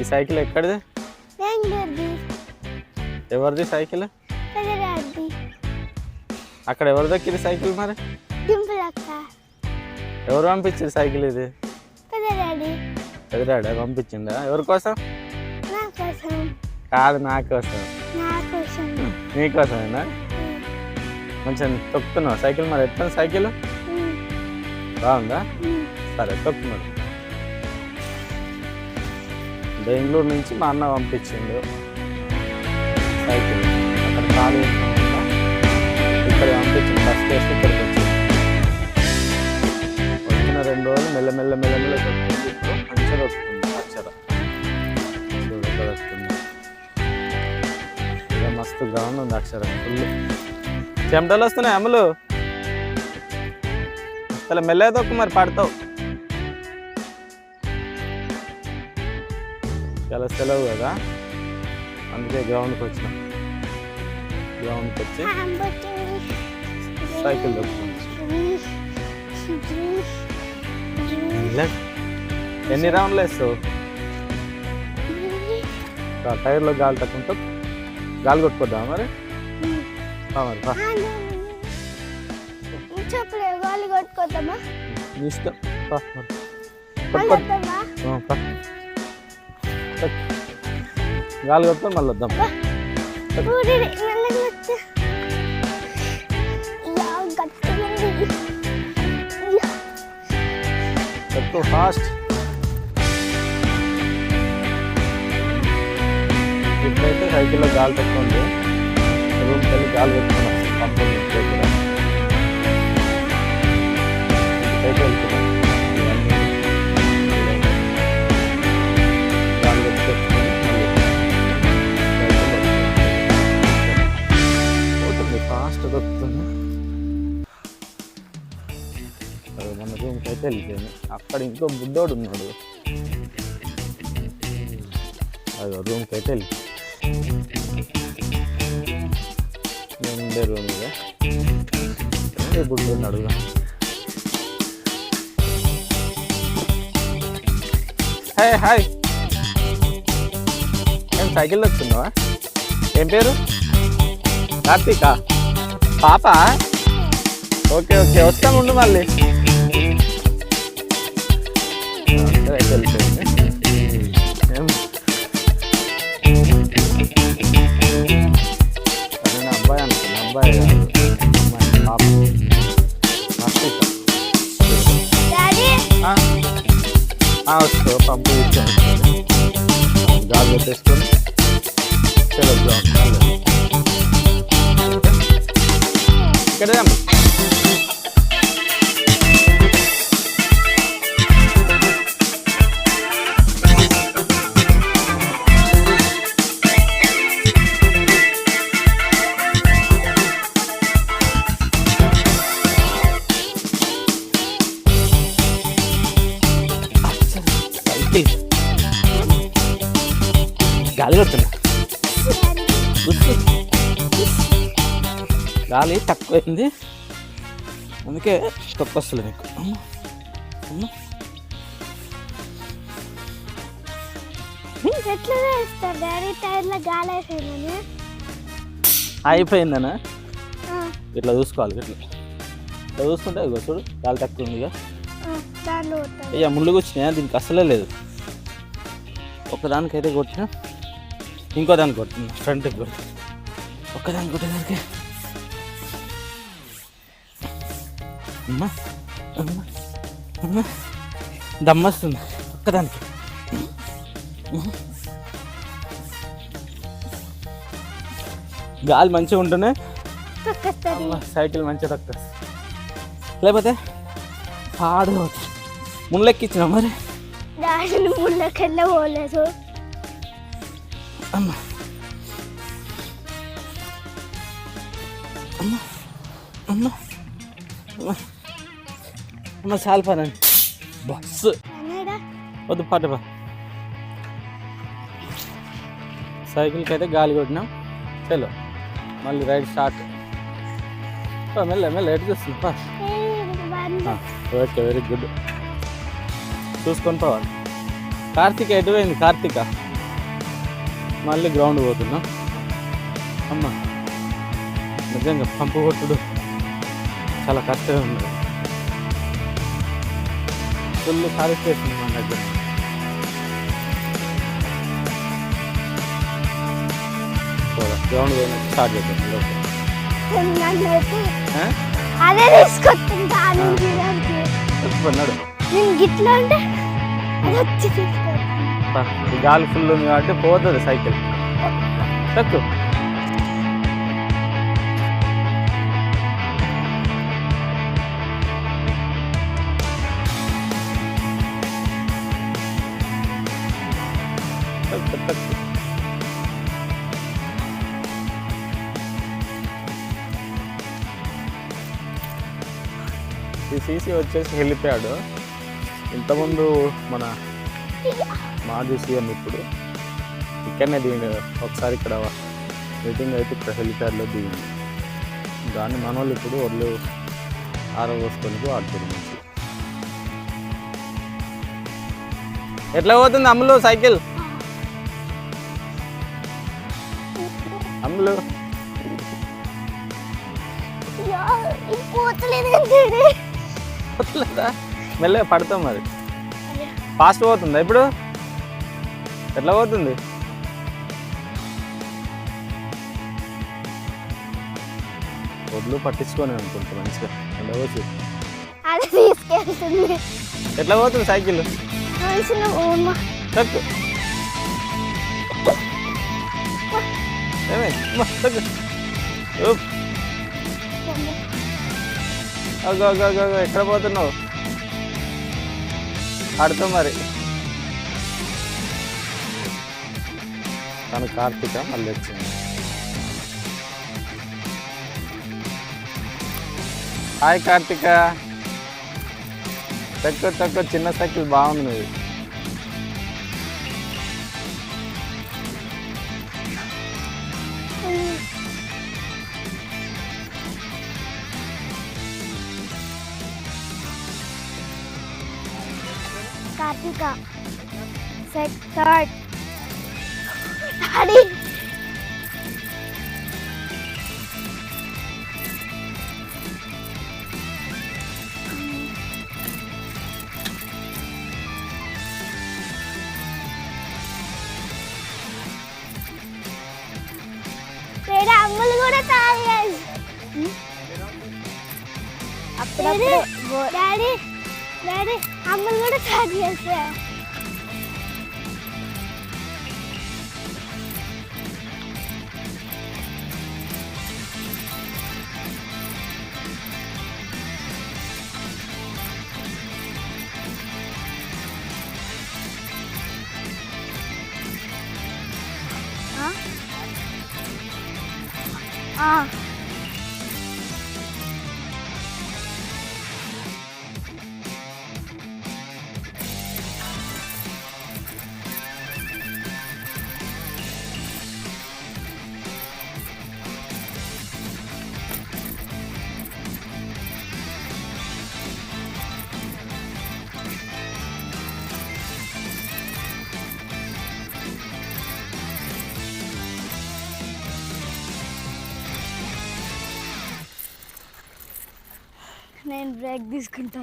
ఈ సైకిల్ ఎక్కడిది? ఎవరిది సైకిల్? అక్కడ ఎవరి దక్కింది సైకిల్ మరి? ఎవరు పంపించారు సైకిల్? ఇది పెద్దడాడా పంపించిందా? ఎవరి కోసం? కాదు, నా కోసం. నీకోసమేనా? మంచిగా తొక్కుతున్నావు సైకిల్. మరి ఎట్లా సైకిల్ బాగుందా? సరే తొక్కు. మరి బెంగళూరు నుంచి మా అన్న పంపించిండు సైకిల్. అక్కడ ఖాళీ ఇక్కడ పంపించింది. ఫస్ట్ వేస్తే ఇక్కడికి వచ్చింది. వచ్చిన 2 రోజులు మెల్లమెల్ల తొక్కుతుంది. ఇప్పుడు మంచిగా తొక్కుతుంది. అక్షర తొక్కుతుంది. ఇక మస్తు గ్రౌండ్ ఉంది. అక్షరం ఫుల్ చెమటలు వస్తున్నాయి. అమ్ములు అసలు మెల్లగా తొక్కు, మరి పడతావు. చాలా సెలవు కదా, అందుకే గ్రౌండ్కి వచ్చిన. గ్రౌండ్కి వచ్చి సైకిల్ తొక్కుతుంది. ఎన్ని రౌండ్లు వేస్తావు? టైర్లో గాలి తక్కువ గాలి కొట్టుకోద్దామా మరి? ఇష్టం గాలి కొట్టుకొని మళ్ళీ వద్దాం. ఫాస్ట్. ఇప్పుడైతే సైకిల్లో గాలి పెట్టుకోండి. రూమ్కి వెళ్ళి గాలి పెట్టుకున్నాం. పంపు కూడా సైకిల్ వెళ్తున్నాం. గాలి పెట్టుకొని పోతుంది. ఫాస్ట్ దొరుకుతుంది. మన రూమ్కి అయితే వెళ్ళిపోయింది. అక్కడ ఇంకో బుడ్డోడు ఉన్నాడు. అది రూమ్కి అయితే వెళ్ళిపోయింది. ఉండే రూమ్ ఇదే. బుడ్డోడిని అడుగుదా. హాయ్ హాయ్, ఏం సైకిల్ వస్తున్నావా? ఏం పేరు? కార్తీకా? పాప? ఓకే ఓకే, వస్తాముండు మళ్ళీ. వెళ్ళిపోయింది. నేను అబ్బాయి అనుకున్నా. అబ్బాయి పాప వస్తూ పంపు తీసుకొని గాలి పెట్టేసుకొని సెలవుగా ఉంటాను. ఇక్కడే గాలి కొడుతున్నా. గాలి తక్కువైంది, అందుకే తప్పొస్తుంది నీకు. అయిపోయిందనా? ఇట్లా చూసుకోవాలి. ఇట్లా చూసుకుంటే చూడు గాలి తక్కువ ఉంది. ఇక ముళ్ళు కూర్చున్నాయా? దీనికి అసలే లేదు. ఒకదానికైతే కొట్టినా, ఇంకో దానికి కొట్టిన, ఫ్రంట్కి కొట్టి ఒక్కదానికి కొట్టేదానికి అమ్మా అమ్మా అమ్మా దమ్మొస్తుంది ఒక్కదానికి. గాలి మంచిగా ఉంటేనే సైకిల్ మంచిగా తక్కువ, లేకపోతే ఆడు ముళ్ళెక్కించిన మరి ముళ్ళకెళ్ళ పోలేదు. అమ్మా అమ్మా అమ్మా అమ్మా అమ్మ చాలా పని బస్సు వద్దు పాటపా. సైకిల్కి అయితే గాలి కొట్టినాం. చలో మళ్ళీ రైడ్ స్టార్ట్. మెల్ల మెల్ల ఎటు చూస్తుంది. Okay, very good. చూసుకొని పోవాలి. కార్తీక ఎటు పోయింది? కార్తీక మళ్ళీ గ్రౌండ్ పోతున్నా. అమ్మ నిజంగా పంపు కొట్టుడు చాలా కష్టంగా ఉంది. ఫుల్ కాలిఫికేషన్ మన దగ్గర. గ్రౌండ్ పోయినా స్టార్ట్ చేద్దాం. అదే తీసుకొస్తుంటా అన్నాడు నేను గిట్లా అంటే అది వచ్చి తీసుకొస్తా. గాలి ఫుల్ ఉంది కాబట్టి పోతుంది సైకిల్. తక్కువ ఈ సీసీ వచ్చేసి హెలిప్యాడ్. ఇంతకుముందు మన మాజీ సీఎం ఇప్పుడు ఇక్కడనే దిగింది. ఒకసారి ఇక్కడ మీటింగ్ అయితే ఇక్కడ హెలిప్యాడ్లో దిగింది. దాన్ని మన వాళ్ళు ఇప్పుడు ఒళ్ళు ఆరబోసుకొని వాడుతుంది. మంచి ఎట్లా పోతుంది అమ్ములు సైకిల్? అమ్ములు పోతలేదా? మెల్లగా పడతాం. మరి ఫాస్ట్ పోతుందా ఇప్పుడు? ఎట్లా పోతుంది? ఒడ్లు పట్టించుకొని అనుకుంటా మంచిగా ఎండవచ్చు. ఎట్లా పోతుంది సైకిల్? తక్కు ఎక్కడ పోతున్నావు? ఆడుతావు మరి. తను కార్తీక మళ్ళీ వచ్చింది. హాయ్ కార్తీక. తక్కువ తక్కువ చిన్న సైకిల్ బాగుంది మీది. Karthika set third daddy. Ammulu కూడా తాగేది. డాడీ డాడీ అమ్ములు కూడా తాగేస్తా. నేను బ్రేక్ తీసుకుంటా.